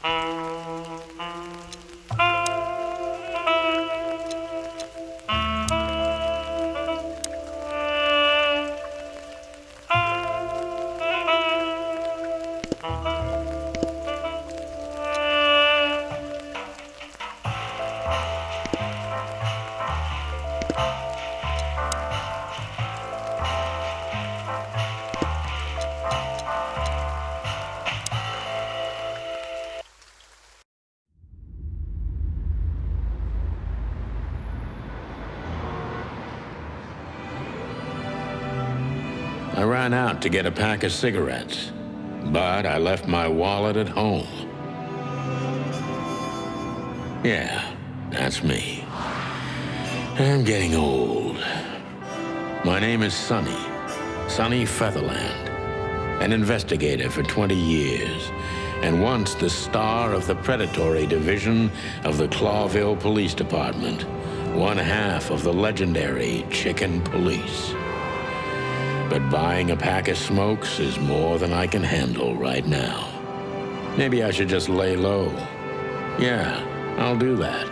I ran out to get a pack of cigarettes, but I left my wallet at home. Yeah, that's me. I'm getting old. My name is Sonny Featherland, an investigator for 20 years, and once the star of the predatory division of the Clawville Police Department, one half of the legendary Chicken Police. But buying a pack of smokes is more than I can handle right now. Maybe I should just lay low. Yeah, I'll do that.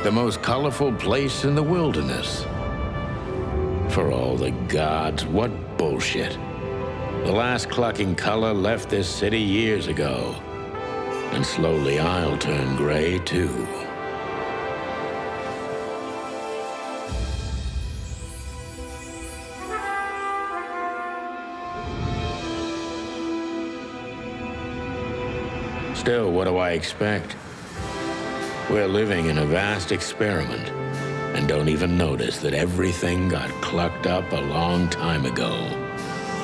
The most colorful place in the wilderness. For all the gods, what bullshit. The last clucking color left this city years ago. And slowly I'll turn gray too. Still, what do I expect? We're living in a vast experiment, and don't even notice that everything got clucked up a long time ago.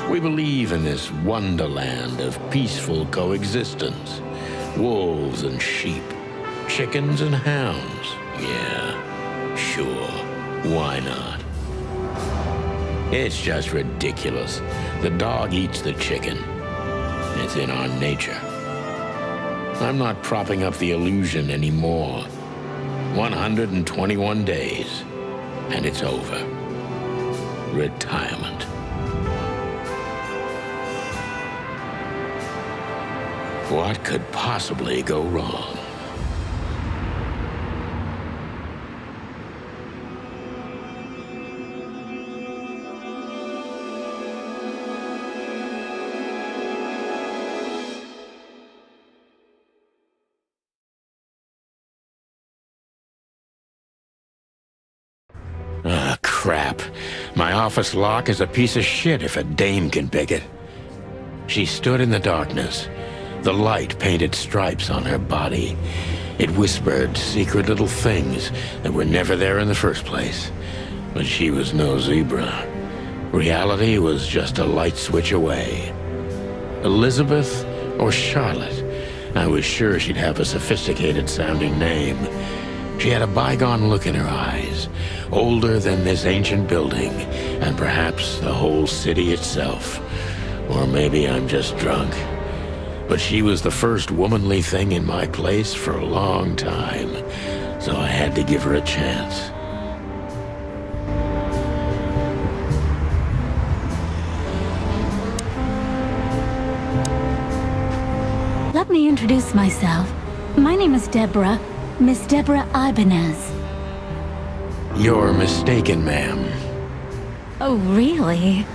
We believe in this wonderland of peaceful coexistence. Wolves and sheep, chickens and hounds. Yeah, sure, why not? It's just ridiculous. The dog eats the chicken. It's in our nature. I'm not propping up the illusion anymore. 121 days, and it's over. Retirement. What could possibly go wrong? Ah, crap. My office lock is a piece of shit if a dame can pick it. She stood in the darkness. The light painted stripes on her body. It whispered secret little things that were never there in the first place. But she was no zebra. Reality was just a light switch away. Elizabeth or Charlotte? I was sure she'd have a sophisticated-sounding name. She had a bygone look in her eyes, older than this ancient building, and perhaps the whole city itself. Or maybe I'm just drunk. But she was the first womanly thing in my place for a long time, so I had to give her a chance. Let me introduce myself. My name is Deborah, Miss Deborah Ibanez. You're mistaken, ma'am. Oh, really?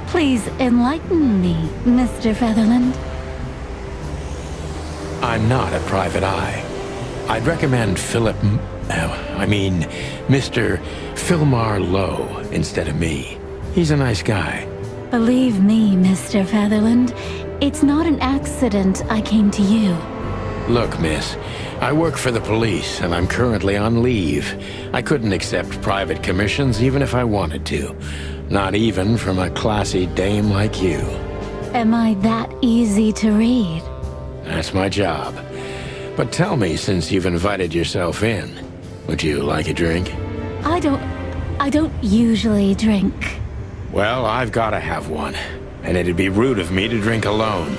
Please enlighten me, Mr. Featherland. I'm not a private eye. I'd recommend Mr. Philmar Lowe instead of me. He's a nice guy. Believe me, Mr. Featherland, it's not an accident I came to you. Look, miss, I work for the police, and I'm currently on leave. I couldn't accept private commissions even if I wanted to. Not even from a classy dame like you. Am I that easy to read? That's my job. But tell me, since you've invited yourself in, would you like a drink? I don't usually drink. Well, I've got to have one, and it'd be rude of me to drink alone.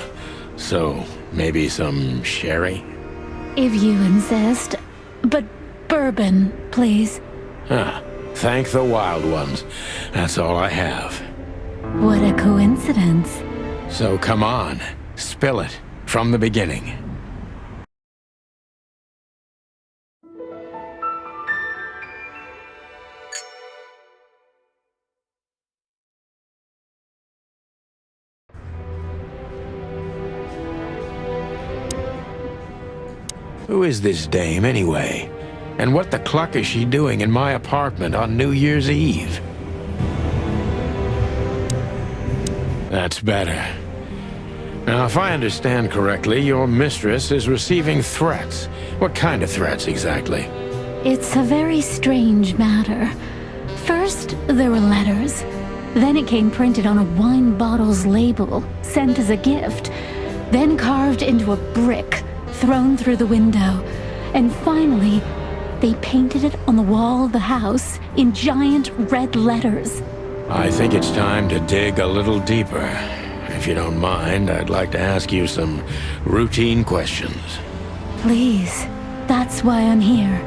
So, maybe some sherry? If you insist. But bourbon, please. Thank the wild ones. That's all I have. What a coincidence. So come on, spill it from the beginning. Who is this dame, anyway? And what the cluck is she doing in my apartment on New Year's Eve? That's better. Now, if I understand correctly, your mistress is receiving threats. What kind of threats, exactly? It's a very strange matter. First, there were letters. Then it came printed on a wine bottle's label, sent as a gift. Then carved into a brick, thrown through the window. And finally, they painted it on the wall of the house in giant red letters. I think it's time to dig a little deeper. If you don't mind, I'd like to ask you some routine questions. Please, that's why I'm here.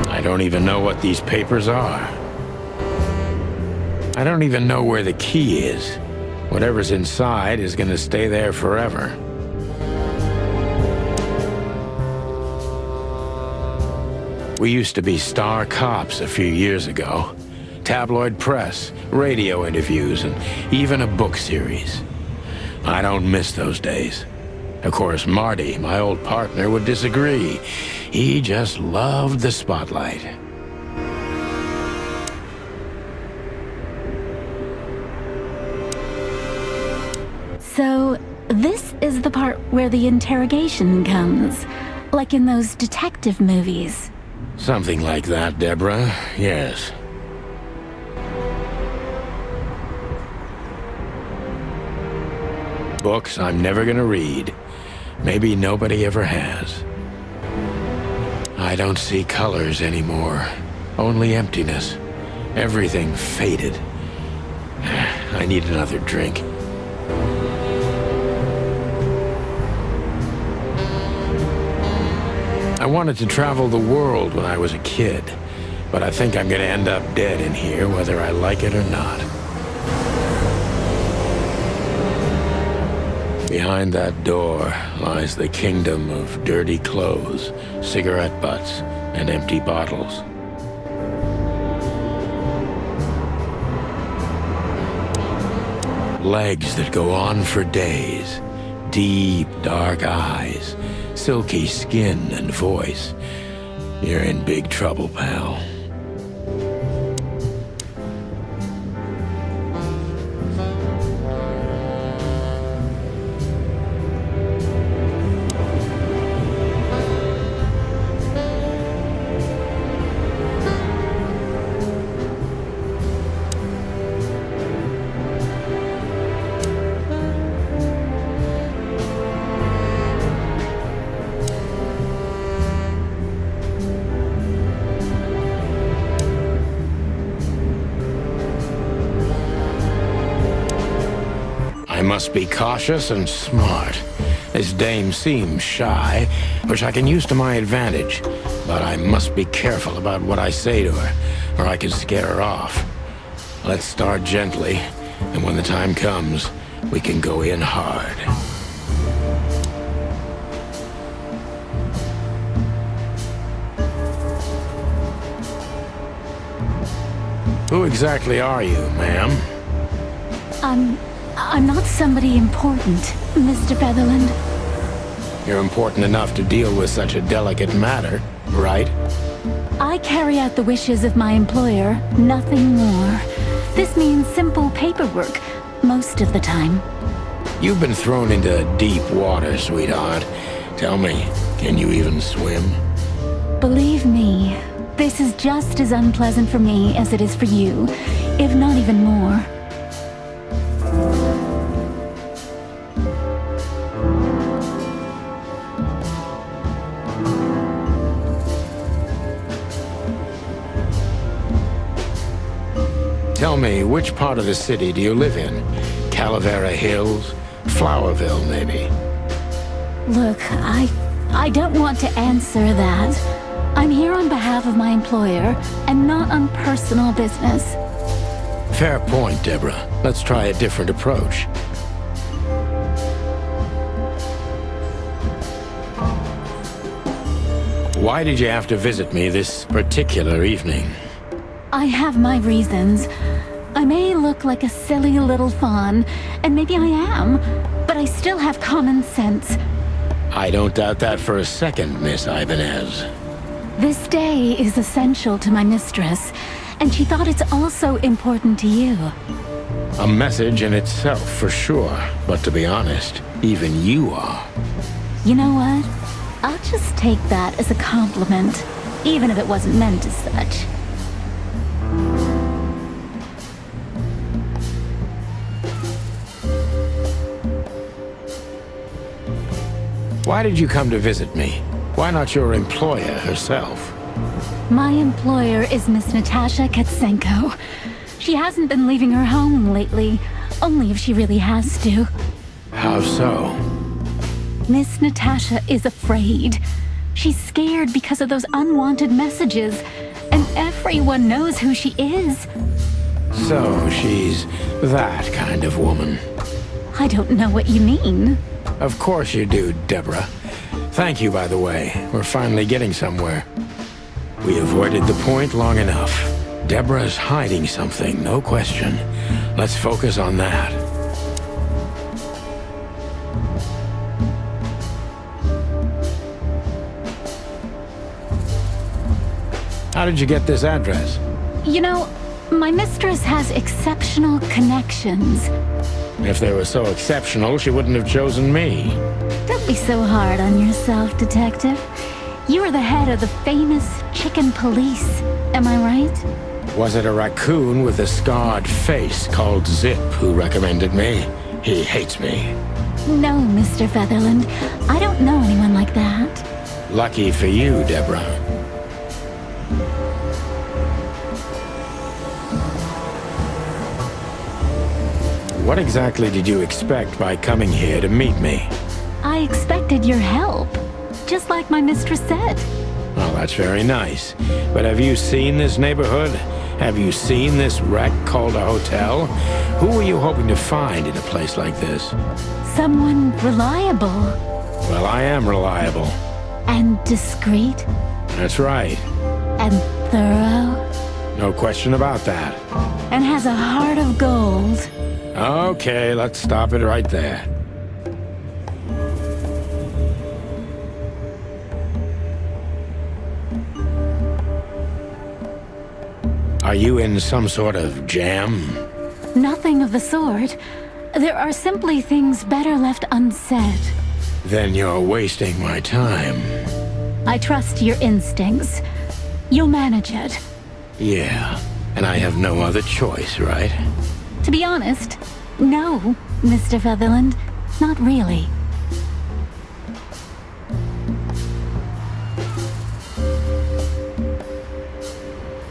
I don't even know what these papers are. I don't even know where the key is. Whatever's inside is gonna stay there forever. We used to be star cops a few years ago. Tabloid press, radio interviews, and even a book series. I don't miss those days. Of course, Marty, my old partner, would disagree. He just loved the spotlight. So, this is the part where the interrogation comes. Like in those detective movies. Something like that, Deborah. Yes. Books I'm never gonna read. Maybe nobody ever has. I don't see colors anymore. Only emptiness. Everything faded. I need another drink. I wanted to travel the world when I was a kid, but I think I'm gonna end up dead in here, whether I like it or not. Behind that door lies the kingdom of dirty clothes, cigarette butts, and empty bottles. Legs that go on for days, deep, dark eyes, silky skin and voice. You're in big trouble, pal. I must be cautious and smart. This dame seems shy, which I can use to my advantage. But I must be careful about what I say to her, or I could scare her off. Let's start gently, and when the time comes, we can go in hard. Who exactly are you, ma'am? I'm not somebody important, Mr. Featherland. You're important enough to deal with such a delicate matter, right? I carry out the wishes of my employer, nothing more. This means simple paperwork, most of the time. You've been thrown into deep water, sweetheart. Tell me, can you even swim? Believe me, this is just as unpleasant for me as it is for you, if not even more. Tell me, which part of the city do you live in? Calavera Hills? Flowerville, maybe? Look, I I don't want to answer that. I'm here on behalf of my employer, and not on personal business. Fair point, Deborah. Let's try a different approach. Why did you have to visit me this particular evening? I have my reasons. I may look like a silly little fawn, and maybe I am, but I still have common sense. I don't doubt that for a second, Miss Ibanez. This day is essential to my mistress, and she thought it's also important to you. A message in itself, for sure. But to be honest, even you are. You know what? I'll just take that as a compliment, even if it wasn't meant as such. Why did you come to visit me? Why not your employer herself? My employer is Miss Natasha Katsenko. She hasn't been leaving her home lately, only if she really has to. How so? Miss Natasha is afraid. She's scared because of those unwanted messages, and everyone knows who she is. So she's that kind of woman. I don't know what you mean. Of course you do, Deborah. Thank you, by the way. We're finally getting somewhere. We avoided the point long enough. Deborah's hiding something, no question. Let's focus on that. How did you get this address? You know, my mistress has exceptional connections. If they were so exceptional, she wouldn't have chosen me. Don't be so hard on yourself, Detective. You are the head of the famous chicken police, am I right? Was it a raccoon with a scarred face called Zip who recommended me? He hates me. No, Mr. Featherland. I don't know anyone like that. Lucky for you, Deborah. What exactly did you expect by coming here to meet me? I expected your help, just like my mistress said. Well, that's very nice. But have you seen this neighborhood? Have you seen this wreck called a hotel? Who were you hoping to find in a place like this? Someone reliable. Well, I am reliable. And discreet. That's right. And thorough. No question about that. And has a heart of gold. Okay, let's stop it right there. Are you in some sort of jam? Nothing of the sort. There are simply things better left unsaid. Then you're wasting my time. I trust your instincts. You'll manage it. Yeah, and I have no other choice, right? To be honest, no, Mr. Featherland. Not really.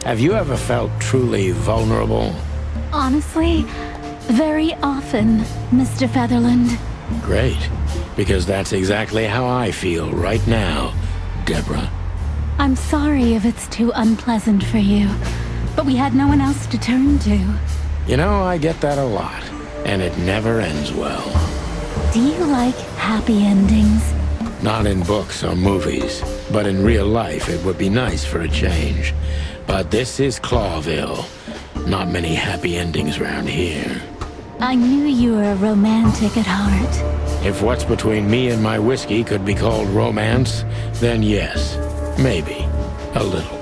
Have you ever felt truly vulnerable? Honestly, very often, Mr. Featherland. Great, because that's exactly how I feel right now, Deborah. I'm sorry if it's too unpleasant for you, but we had no one else to turn to. You know, I get that a lot, and it never ends well. Do you like happy endings? Not in books or movies, but in real life it would be nice for a change. But this is Clawville. Not many happy endings around here. I knew you were romantic at heart. If what's between me and my whiskey could be called romance, then yes, maybe, a little.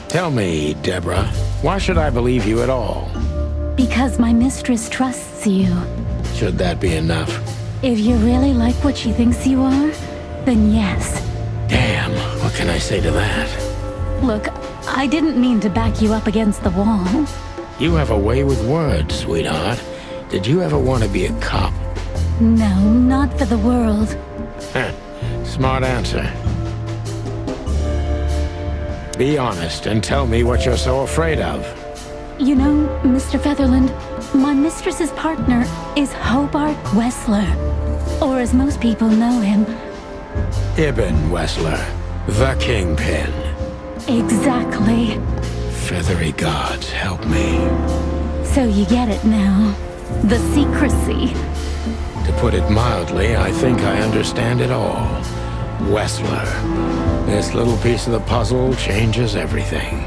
Tell me, Deborah, why should I believe you at all? Because my mistress trusts you. Should that be enough? If you really like what she thinks you are, then yes. Damn, what can I say to that? Look, I didn't mean to back you up against the wall. You have a way with words, sweetheart. Did you ever want to be a cop? No, not for the world. Heh, smart answer. Be honest and tell me what you're so afraid of. You know, Mr. Featherland, My mistress's partner is Hobart Wessler, or as most people know him, Ibn Wessler, the Kingpin. exactly. Feathery gods, help me. So you get it now. The secrecy. To put it mildly, I think I understand it all. Wessler. This little piece of the puzzle changes everything.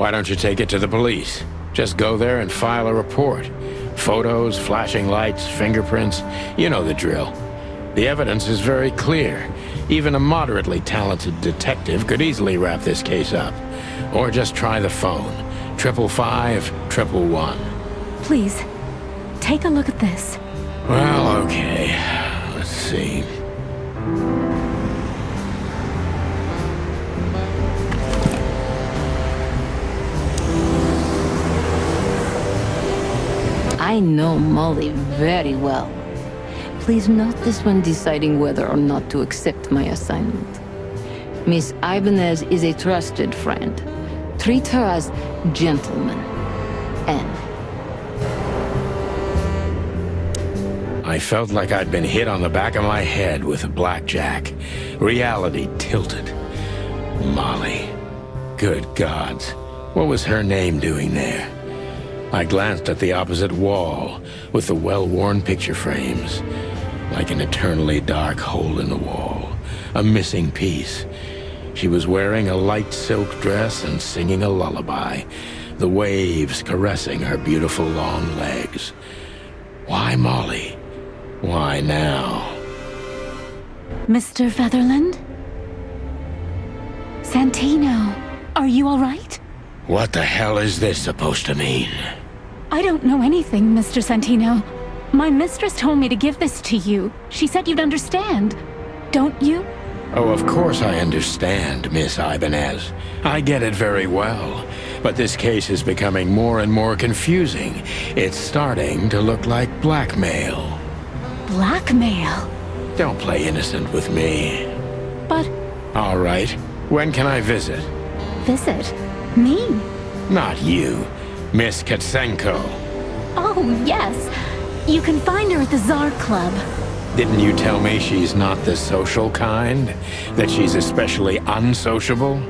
Why don't you take it to the police? Just go there and file a report. Photos, flashing lights, fingerprints, you know the drill. The evidence is very clear. Even a moderately talented detective could easily wrap this case up. Or just try the phone. 555-111. Please, take a look at this. Well, okay. Let's see. I know Molly very well. Please note this when deciding whether or not to accept my assignment. Miss Ibanez is a trusted friend. Treat her as gentleman. N. I felt like I'd been hit on the back of my head with a blackjack. Reality tilted. Molly. Good gods. What was her name doing there? I glanced at the opposite wall, with the well-worn picture frames. Like an eternally dark hole in the wall. A missing piece. She was wearing a light silk dress and singing a lullaby. The waves caressing her beautiful long legs. Why Molly? Why now? Mr. Featherland? Santino, are you all right? What the hell is this supposed to mean? I don't know anything, Mr. Santino. My mistress told me to give this to you. She said you'd understand. Don't you? Oh, of course I understand, Miss Ibanez. I get it very well. But this case is becoming more and more confusing. It's starting to look like blackmail. Blackmail? Don't play innocent with me. But... All right. When can I visit? Visit? Me? Not you. Miss Katsenko. Oh, yes. You can find her at the Tsar Club. Didn't you tell me she's not the social kind? That she's especially unsociable?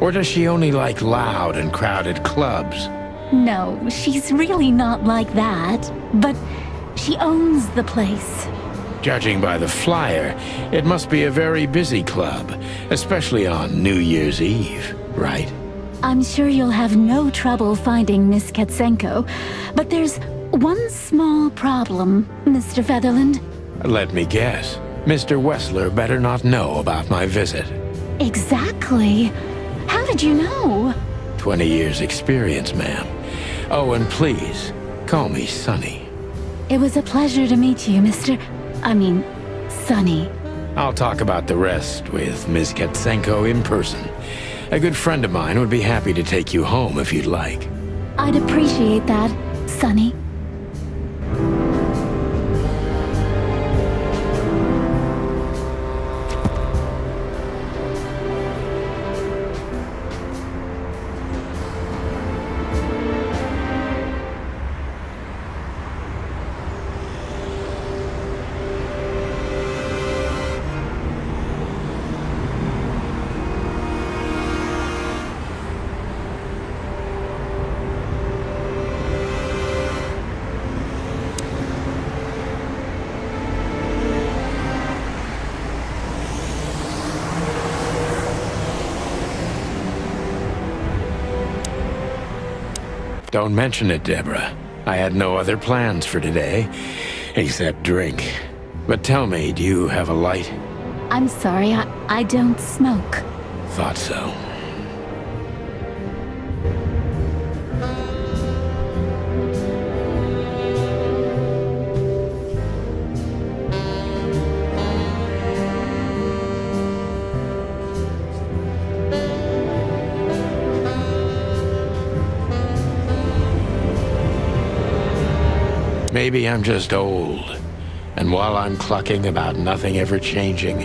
Or does she only like loud and crowded clubs? No, she's really not like that. But she owns the place. Judging by the flyer, it must be a very busy club, especially on New Year's Eve, right? I'm sure you'll have no trouble finding Miss Katsenko, but there's one small problem, Mr. Featherland. Let me guess. Mr. Wessler better not know about my visit. Exactly. How did you know? 20 years experience, ma'am. Oh, and please, call me Sonny. It was a pleasure to meet you, Sonny. I'll talk about the rest with Miss Katsenko in person. A good friend of mine would be happy to take you home if you'd like. I'd appreciate that, Sonny. Don't mention it, Deborah. I had no other plans for today, except drink. But tell me, do you have a light? I'm sorry, I don't smoke. Thought so. Maybe I'm just old, and while I'm clucking about nothing ever changing,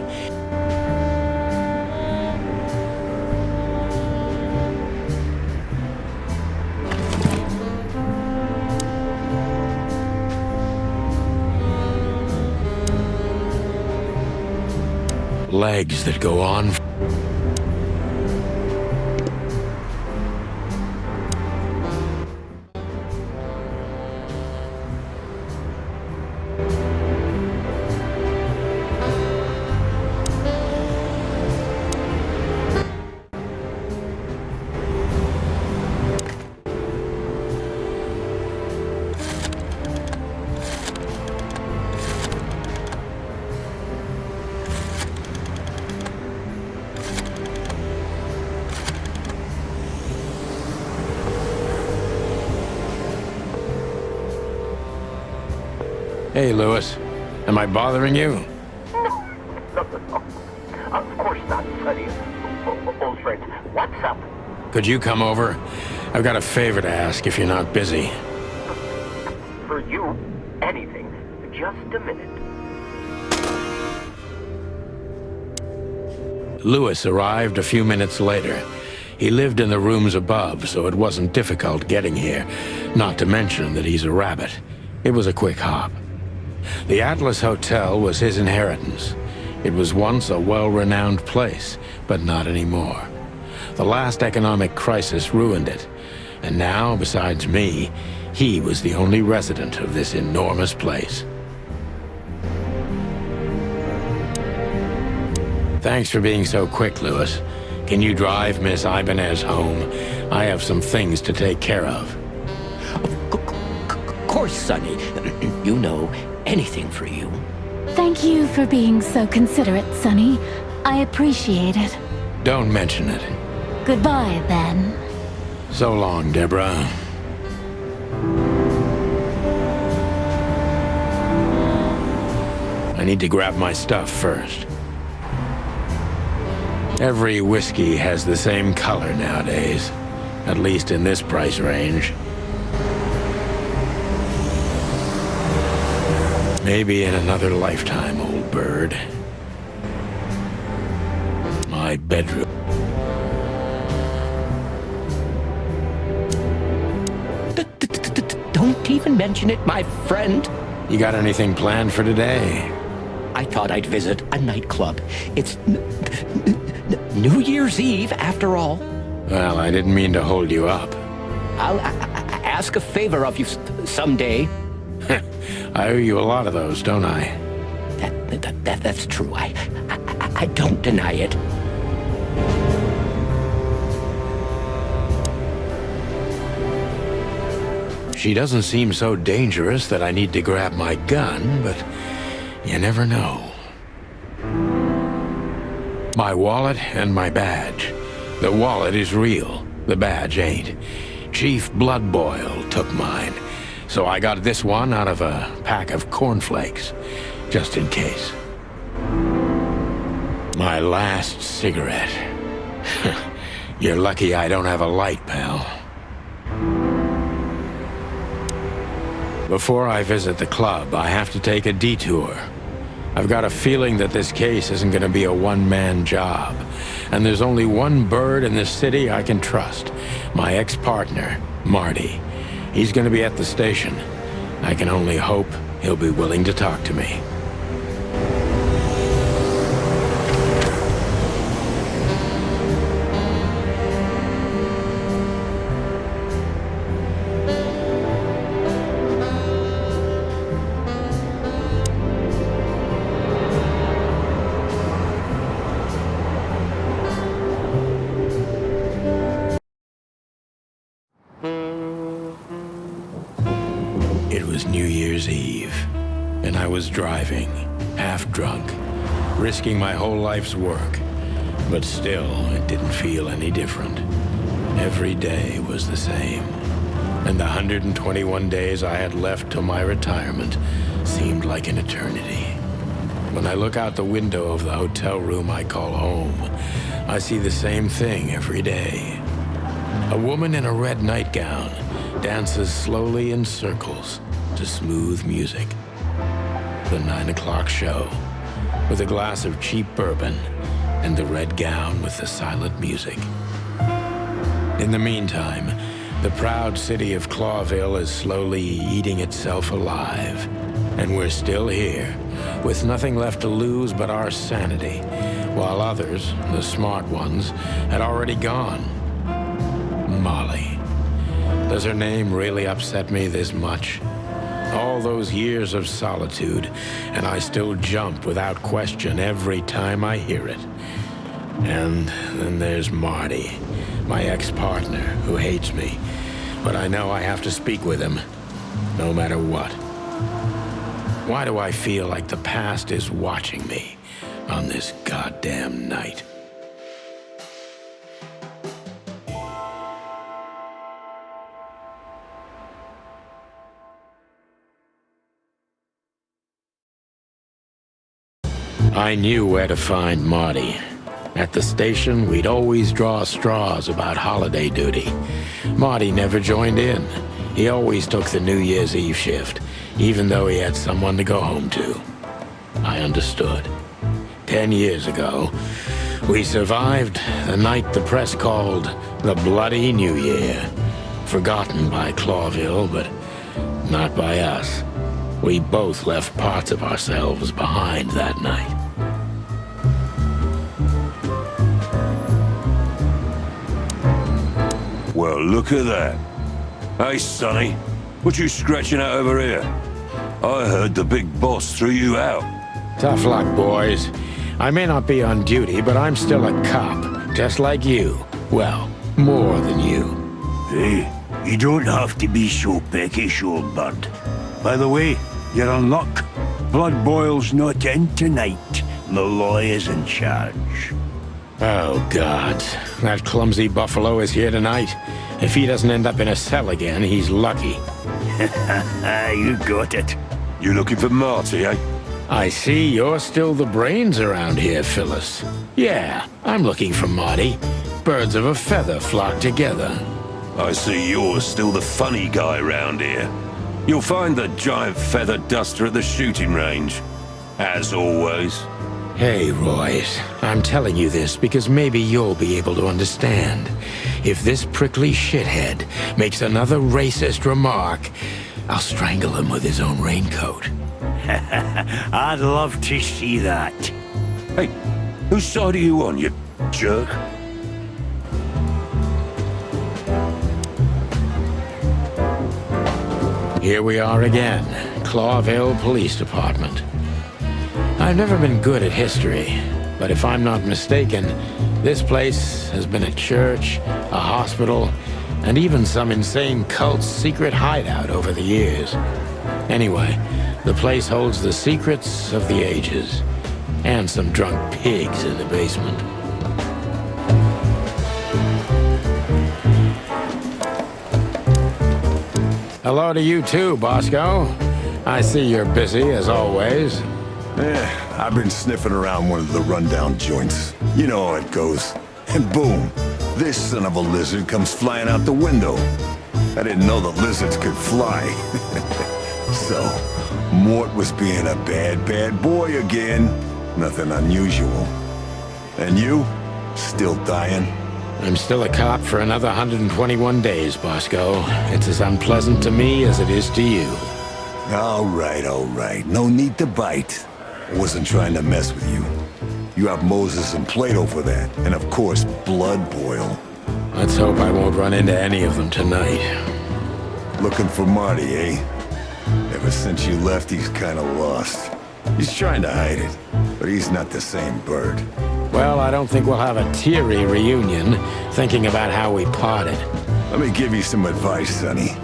legs that go on. Hey, Lewis. Am I bothering you? No. Of course not, Sonny. Old friend. What's up? Could you come over? I've got a favor to ask if you're not busy. For you, anything. Just a minute. Lewis arrived a few minutes later. He lived in the rooms above, so it wasn't difficult getting here. Not to mention that he's a rabbit. It was a quick hop. The Atlas Hotel was his inheritance. It was once a well-renowned place, but not anymore. The last economic crisis ruined it. And now, besides me, he was the only resident of this enormous place. Thanks for being so quick, Lewis. Can you drive Miss Ibanez home? I have some things to take care of. Of course, Sonny. You know, anything for you. Thank you for being so considerate, Sonny. I appreciate it. Don't mention it. Goodbye, then. So long, Deborah. I need to grab my stuff first. Every whiskey has the same color nowadays, at least in this price range. Maybe in another lifetime, old bird. My bedroom. Don't even mention it, my friend. You got anything planned for today? I thought I'd visit a nightclub. It's New Year's Eve, after all. Well, I didn't mean to hold you up. I'll ask a favor of you someday. I owe you a lot of those, don't I? That's true. I don't deny it. She doesn't seem so dangerous that I need to grab my gun, but you never know. My wallet and my badge. The wallet is real. The badge ain't. Chief Bloodboil took mine. So I got this one out of a pack of cornflakes, just in case. My last cigarette. You're lucky I don't have a light, pal. Before I visit the club, I have to take a detour. I've got a feeling that this case isn't going to be a one-man job. And there's only one bird in this city I can trust. My ex-partner, Marty. He's going to be at the station. I can only hope he'll be willing to talk to me. I was driving, half drunk, risking my whole life's work. But still, it didn't feel any different. Every day was the same. And the 121 days I had left till my retirement seemed like an eternity. When I look out the window of the hotel room I call home, I see the same thing every day. A woman in a red nightgown dances slowly in circles to smooth music. The 9 o'clock show, with a glass of cheap bourbon and the red gown with the silent music. In the meantime, the proud city of Clawville is slowly eating itself alive. And we're still here, with nothing left to lose but our sanity, while others, the smart ones, had already gone. Molly. Does her name really upset me this much? All those years of solitude, and I still jump without question every time I hear it. And then there's Marty, my ex-partner, who hates me. But I know I have to speak with him, no matter what. Why do I feel like the past is watching me on this goddamn night? I knew where to find Marty. At the station, we'd always draw straws about holiday duty. Marty never joined in. He always took the New Year's Eve shift, even though he had someone to go home to. I understood. 10 years ago, we survived the night the press called the Bloody New Year. Forgotten by Clawville, but not by us. We both left parts of ourselves behind that night. Well, look at that. Hey, Sonny, what you scratching out over here? I heard the big boss threw you out. Tough luck, boys. I may not be on duty, but I'm still a cop, just like you. Well, more than you. Hey, you don't have to be so peckish, old bird. By the way, you're in luck. Blood Boil's not in tonight. Malloy is in charge. Oh, God. That clumsy buffalo is here tonight. If he doesn't end up in a cell again, he's lucky. You got it. You looking for Marty, eh? I see you're still the brains around here, Phyllis. Yeah, I'm looking for Marty. Birds of a feather flock together. I see you're still the funny guy round here. You'll find the giant feather duster at the shooting range. As always. Hey, Royce, I'm telling you this because maybe you'll be able to understand. If this prickly shithead makes another racist remark, I'll strangle him with his own raincoat. I'd love to see that. Hey, whose side are you on, you jerk? Here we are again, Clawville Police Department. I've never been good at history, but if I'm not mistaken, this place has been a church, a hospital, and even some insane cult's secret hideout over the years. Anyway, the place holds the secrets of the ages, and some drunk pigs in the basement. Hello to you too, Bosco. I see you're busy, as always. I've been sniffing around one of the rundown joints. You know how it goes. And boom, this son of a lizard comes flying out the window. I didn't know the lizards could fly. So, Mort was being a bad boy again. Nothing unusual. And you? Still dying? I'm still a cop for another 121 days, Bosco. It's as unpleasant to me as it is to you. All right. No need to bite. I wasn't trying to mess with you. You have Moses and Plato for that, and of course, Blood Boil. Let's hope I won't run into any of them tonight. Looking for Marty, eh? Ever since you left, he's kinda lost. He's trying to hide it, but he's not the same bird. Well, I don't think we'll have a teary reunion, thinking about how we parted. Let me give you some advice, Sonny.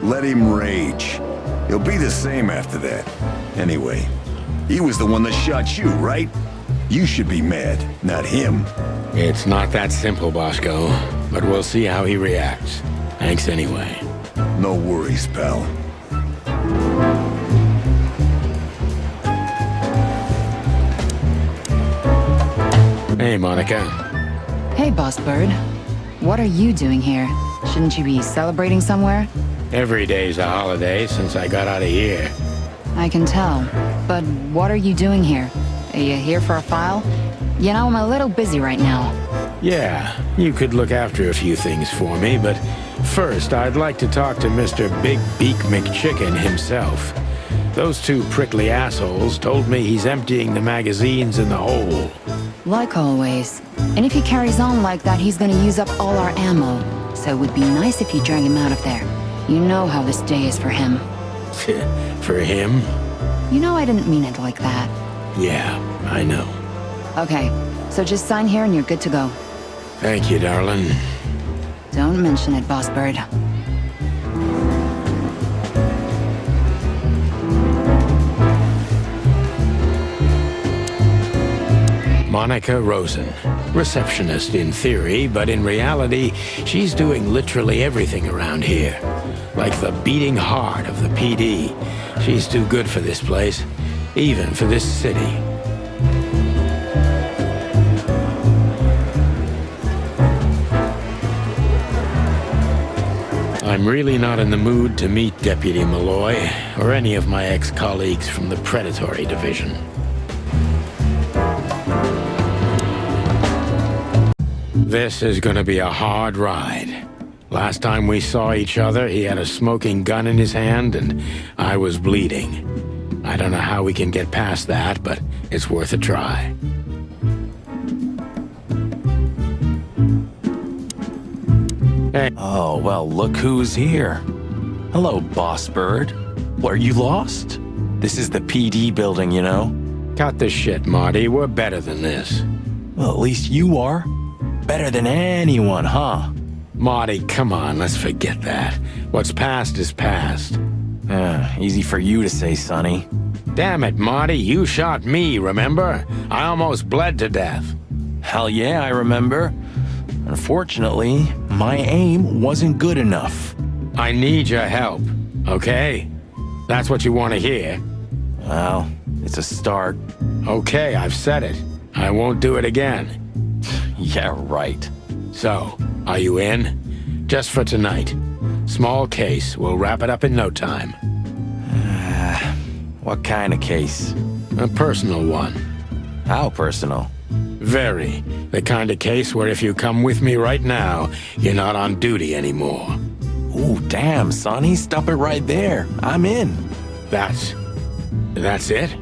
Let him rage. He'll be the same after that. Anyway, he was the one that shot you, right? You should be mad, not him. It's not that simple, Bosco, but we'll see how he reacts. Thanks anyway. No worries, pal. Hey, Monica. Hey, Boss Bird. What are you doing here? Shouldn't you be celebrating somewhere? Every day's a holiday since I got out of here. I can tell. But what are you doing here? Are you here for a file? You know, I'm a little busy right now. Yeah, you could look after a few things for me, but first I'd like to talk to Mr. Big Beak McChicken himself. Those two prickly assholes told me he's emptying the magazines in the hole. Like always. And if he carries on like that, he's gonna use up all our ammo. So it would be nice if you drag him out of there. You know how this day is for him. For him? You know I didn't mean it like that. Yeah, I know. Okay, so just sign here and you're good to go. Thank you, darling. Don't mention it, Boss Bird. Monica Rosen. Receptionist in theory, but in reality, she's doing literally everything around here. Like the beating heart of the PD. She's too good for this place, even for this city. I'm really not in the mood to meet Deputy Malloy, or any of my ex-colleagues from the Predatory Division. This is gonna be a hard ride. Last time we saw each other, he had a smoking gun in his hand, and I was bleeding. I don't know how we can get past that, but it's worth a try. Hey. Oh, well, look who's here. Hello, Boss Bird. What, are you lost? This is the PD building, you know? Cut the shit, Marty. We're better than this. Well, at least you are. Better than anyone, huh? Marty, come on, let's forget that. What's past is past. Easy for you to say, Sonny. Damn it, Marty, you shot me, remember? I almost bled to death. Hell yeah, I remember. Unfortunately, my aim wasn't good enough. I need your help, okay? That's what you want to hear. Well, it's a start. Okay, I've said it. I won't do it again. Yeah, right. So, are you in? Just for tonight. Small case. We'll wrap it up in no time. What kind of case? A personal one. How personal? Very. The kind of case where if you come with me right now, you're not on duty anymore. Ooh, damn, Sonny. Stop it right there. I'm in. That's it?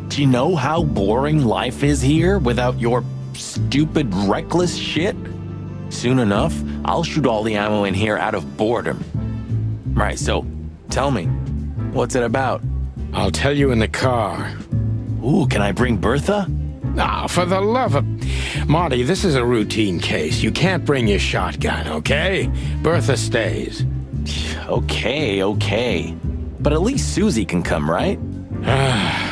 Do you know how boring life is here without your stupid, reckless shit? Soon enough, I'll shoot all the ammo in here out of boredom. Right, so, tell me, what's it about? I'll tell you in the car. Ooh, can I bring Bertha? Ah, for the love of... Marty, this is a routine case. You can't bring your shotgun, okay? Bertha stays. Okay. But at least Susie can come, right?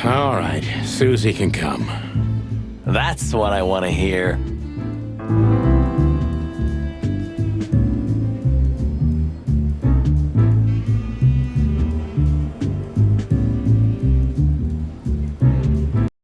All right, Susie can come. That's what I want to hear.